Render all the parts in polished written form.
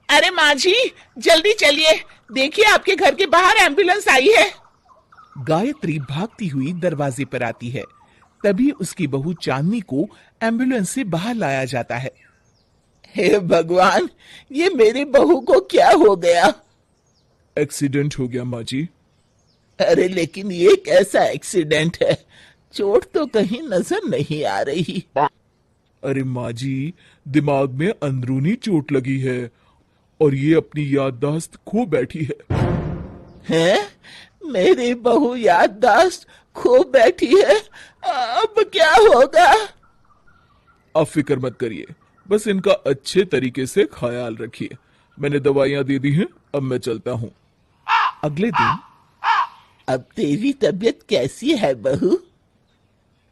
अरे माँ जी, जल्दी चलिए, देखिए आपके घर के बाहर एम्बुलेंस आई है। गायत्री भागती हुई दरवाजे पर आती है। तभी उसकी बहू चांदनी को एम्बुलेंस से बाहर लाया जाता है। हे भगवान, ये मेरी बहू को क्या हो गया? एक्सीडेंट हो गया माँ जी। अरे लेकिन ये कैसा एक्सीडेंट है? चोट तो कहीं नजर नहीं आ रही। अरे माँ जी, दिमाग में अंदरूनी चोट लगी है और ये अपनी याददाश्त खो बैठी है। हैं? मेरी बहू याददाश्त खो बैठी है, अब क्या होगा? आप फिक्र मत करिए, बस इनका अच्छे तरीके से ख्याल रखिए। मैंने दवाइयाँ दे दी हैं, अब मैं चलता हूँ। अगले दिन। अब तेरी तबीयत कैसी है बहू?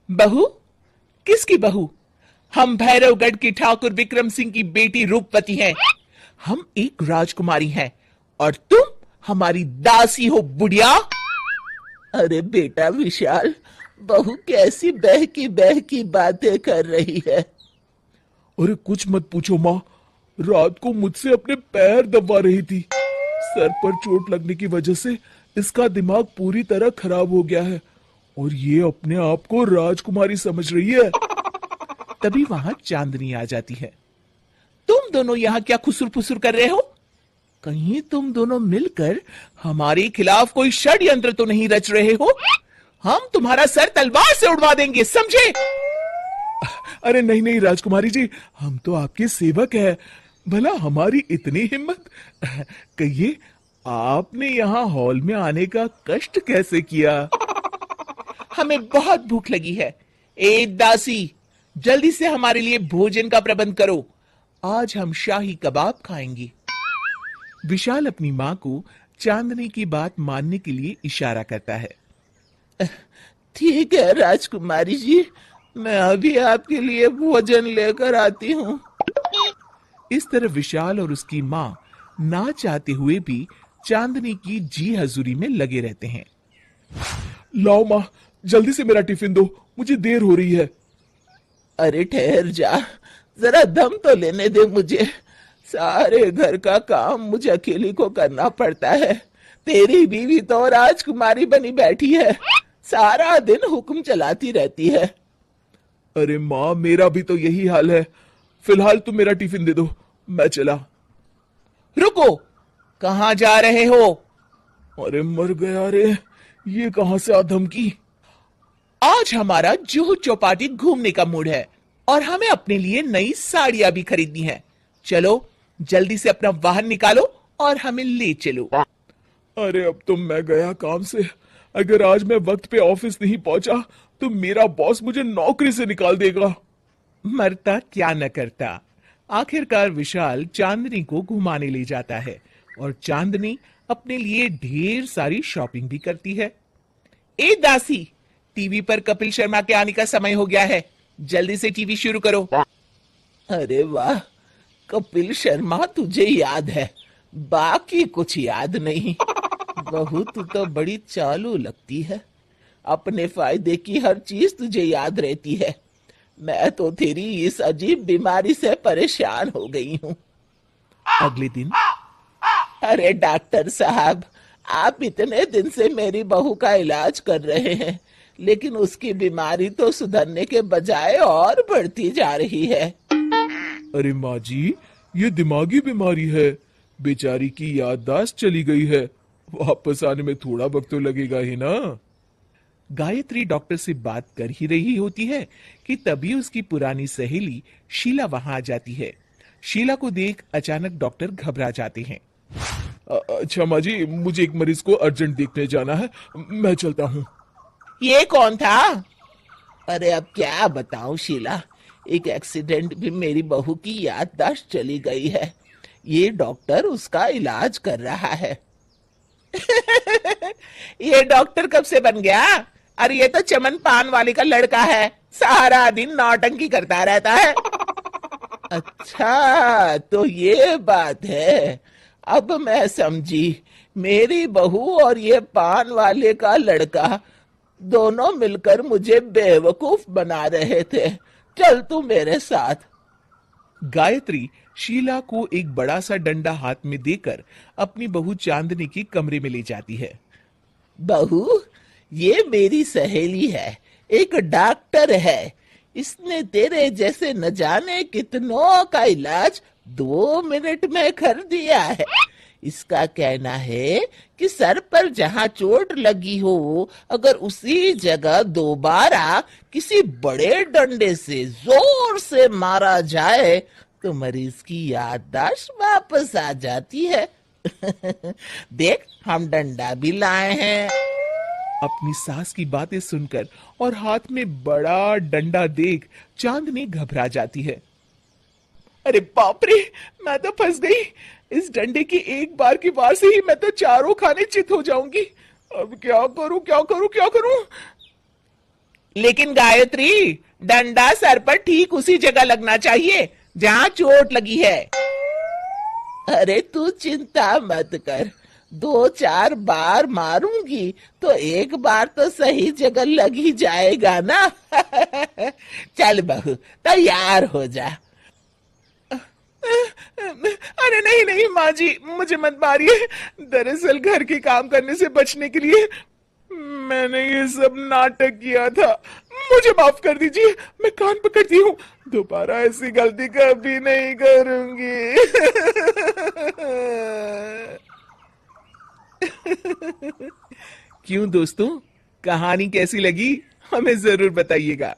बहू? किसकी बहू? हम भैरवगढ़ की ठाकुर विक्रम सिंह की बेटी रूपवती हैं। हम एक राजकुमारी हैं और तुम हमारी दासी हो बुढ़िया। अरे बेटा विशाल, बहू कैसी बह की बातें कर रही है। अरे कुछ मत पूछो माँ, रात को मुझसे अपने पैर दबा रही थी। सर पर चोट लगने की वजह से इसका दिमाग पूरी तरह खराब हो गया है और ये अपने आप को राजकुमारी समझ रही है। तभी वहां चांदनी आ जाती है। तुम दोनों यहाँ क्या खुसुर फुसुर कर रहे हो? कहीं तुम दोनों मिलकर हमारे खिलाफ कोई षड्यंत्र तो नहीं रच रहे हो? हम तुम्हारा सर तलवार से उड़वा देंगे, समझे? अरे नहीं नहीं राजकुमारी जी, हम तो आपके सेवक हैं। भला हमारी इतनी हिम्मत। कहिए, आपने यहाँ हॉल में आने का कष्ट कैसे किया? हमें बहुत भूख लगी है। ए दासी, जल्दी से हमारे लिए भोजन का प्रबंध करो। आज हम शाही कबाब खाएंगे। विशाल अपनी मां को चांदनी की बात मानने के लिए इशारा करता है। ठीक है राजकुमारी जी, मैं अभी आपके लिए भोजन लेकर आती हूँ। इस तरह विशाल और उसकी मां ना चाहते हुए भी चांदनी की जी हजूरी में लगे रहते हैं। लाओ माँ, जल्दी से मेरा टिफिन दो, मुझे देर हो रही है। अरे ठहर जा, जरा दम तो लेने दे मुझे। सारे घर का काम मुझे अकेली को करना पड़ता है। तेरी बीवी तो राजकुमारी बनी बैठी है, सारा दिन हुक्म चलाती रहती है। अरे माँ, मेरा भी तो यही हाल है। फिलहाल तुम मेरा टिफिन दे दो, मैं चला। रुको, कहाँ जा रहे हो? अरे मर गया रे, ये कहां से आ धमकी? आज हमारा जुहू चौपाटी घूमने का मूड है और हमें अपने लिए नई साड़ियां भी खरीदनी है। चलो जल्दी से अपना वाहन निकालो और हमें ले चलो। अरे अब तो मैं गया काम से। अगर आज मैं वक्त पे ऑफिस नहीं पहुंचा तो मेरा बॉस मुझे नौकरी से निकाल देगा। मरता क्या न करता। आखिरकार विशाल चांदनी को घुमाने ले जाता है और चांदनी अपने लिए ढेर सारी शॉपिंग भी करती है। ए दासी, टीवी पर कपिल शर्मा के आने का समय हो गया है, जल्दी से टीवी शुरू करो। अरे वाह, कपिल शर्मा तुझे याद है, बाकी कुछ याद नहीं। बहू तू तो बड़ी चालू लगती है, अपने फायदे की हर चीज तुझे याद रहती है। मैं तो तेरी इस अजीब बीमारी से परेशान हो गई हूँ। अगले दिन। अरे डॉक्टर साहब, आप इतने दिन से मेरी बहू का इलाज कर रहे हैं, लेकिन उसकी बीमारी तो सुधरने के बजाय और बढ़ती जा रही है। अरे माँ जी, ये दिमागी बीमारी है। बेचारी की याददाश्त चली गई है, वापस आने में थोड़ा वक्त तो लगेगा ही ना। गायत्री डॉक्टर से बात कर ही रही होती है कि तभी उसकी पुरानी सहेली शीला वहां आ जाती है। शीला को देख अचानक डॉक्टर घबरा जाते हैं। अच्छा माँ जी, मुझे एक मरीज को अर्जेंट देखने जाना है, मैं चलता हूँ। ये कौन था? अरे अब क्या बताऊं शीला, एक एक्सीडेंट भी मेरी बहू की याददाश्त चली गई है। ये डॉक्टर उसका इलाज कर रहा है। ये डॉक्टर कब से बन गया? अरे ये तो चमन पान वाले का लड़का है, सारा दिन नौटंकी करता रहता है। अच्छा तो ये बात है, अब मैं समझी। मेरी बहू और ये पान वाले का लड़का दोनों मिलकर मुझे बेवकूफ बना रहे थे। चल तू मेरे साथ। गायत्री शीला को एक बड़ा सा डंडा हाथ में देकर अपनी बहू चांदनी के कमरे में ले जाती है। बहू, ये मेरी सहेली है, एक डॉक्टर है। इसने तेरे जैसे न जाने कितनों का इलाज 2 मिनट में कर दिया है। इसका कहना है कि सर पर जहां चोट लगी हो, अगर उसी जगह दोबारा किसी बड़े डंडे से जोर से मारा जाए तो मरीज की याददाश्त वापस आ जाती है। देख, हम डंडा भी लाए हैं। अपनी सास की बातें सुनकर और हाथ में बड़ा डंडा देख चांदनी घबरा जाती है। अरे बाप रे, मैं तो फंस गई। इस डंडे की एक बार की वार से ही मैं तो चारों खाने चित हो जाऊंगी। अब क्या करूं, क्या करूं, क्या करूं? लेकिन गायत्री, डंडा सर पर ठीक उसी जगह लगना चाहिए जहां चोट लगी है। अरे तू चिंता मत कर, 2-4 बार मारूंगी तो एक बार तो सही जगह लग ही जाएगा ना। चल बहू, तैयार हो जा। अरे नहीं नहीं माँ जी, मुझे मत मारिए। दरअसल घर के काम करने से बचने के लिए मैंने ये सब नाटक किया था। मुझे माफ कर दीजिए, मैं कान पकड़ती हूँ। दोबारा ऐसी गलती कभी नहीं करूंगी। क्यों दोस्तों, कहानी कैसी लगी हमें जरूर बताइएगा।